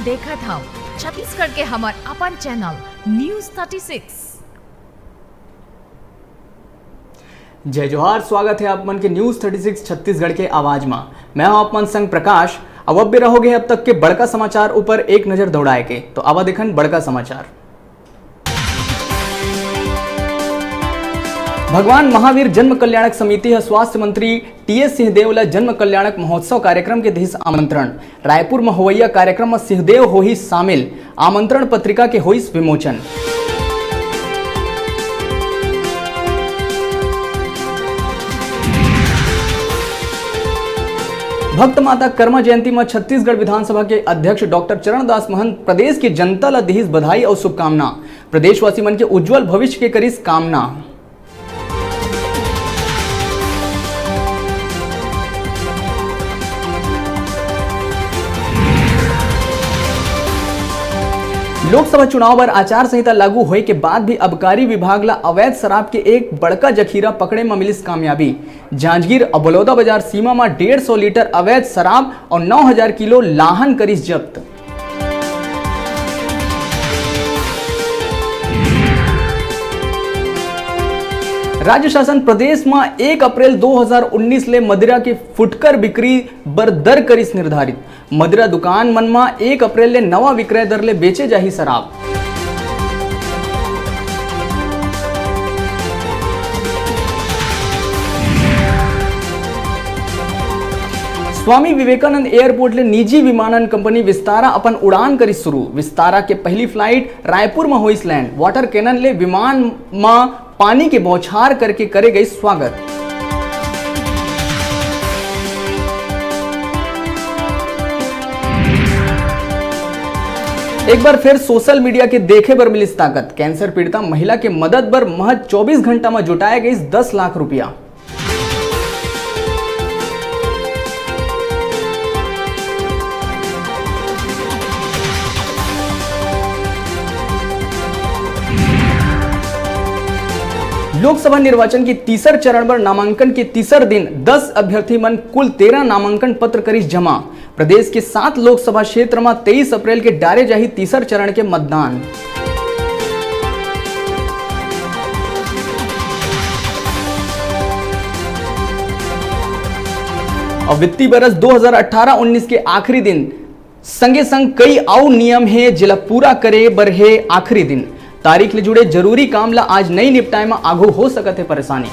देखा था छत्तीसगढ़ के हमार अपन चैनल न्यूज 36। जय जोहार, स्वागत है आप मन के न्यूज 36 छत्तीसगढ़ के आवाज में। मैं हूं आप मन संग प्रकाश। अब भी रहोगे अब तक के बड़का समाचार ऊपर एक नजर दौड़ाए के, तो अब देखन बड़का समाचार। भगवान महावीर जन्म कल्याणक समिति है स्वास्थ्य मंत्री टीएस सिंहदेव ला जन्म कल्याणक महोत्सव कार्यक्रम के दिस आमंत्रण। रायपुर में होवैया कार्यक्रम में सिंहदेव होही शामिल, आमंत्रण पत्रिका के होइस विमोचन। भक्त माता कर्मा जयंती में छत्तीसगढ़ विधानसभा के अध्यक्ष डॉक्टर चरणदास महंत प्रदेश की जनता ला दिहिस बधाई और शुभकामना। प्रदेशवासी मन के उज्जवल भविष्य के करिस कामना। लोकसभा चुनाव पर आचार संहिता लागू होए के बाद भी आबकारी विभाग ला अवैध शराब के एक बड़का जखीरा पकड़े में मिलिस कामयाबी। जांजगीर और बलौदा बाजार सीमा में 150 लीटर अवैध शराब और 9000 किलो लाहन करिस जब्त। राज्य शासन प्रदेश में 1 अप्रैल 2019 ले मदिरा के फुटकर बिक्री बर दर करिस निर्धारित। मदिरा दुकान मन में 1 अप्रैल ले नवा विक्रय दर ले बेचे जाही शराब। स्वामी विवेकानंद एयरपोर्ट ले निजी विमानन कंपनी विस्तारा अपन उड़ान करिस शुरू। विस्तारा के पहली फ्लाइट रायपुर में होइस लैंड। वाटर कैनन ले विमान में पानी के बौछार करके करे गई स्वागत। एक बार फिर सोशल मीडिया के देखे बर मिलिस ताकत। कैंसर पीड़िता महिला के मदद बर महज 24 घंटा में जुटाया गई 10 लाख रुपया। लोकसभा निर्वाचन की तीसर चरण पर नामांकन के तीसर दिन 10 अभ्यर्थी मन कुल 13 नामांकन पत्र करिस जमा। प्रदेश के 7 लोकसभा क्षेत्र में 23 अप्रैल के डारे जाही तीसर चरण के मतदान। और वित्तीय बरस 2018-19 के आखिरी दिन संगे संग कई आउ नियम है जिला पूरा करे बर है आखिरी दिन। तारीख ले जुड़े जरूरी काम ला आज नहीं निपटाए में आगू हो सकत है परेशानी।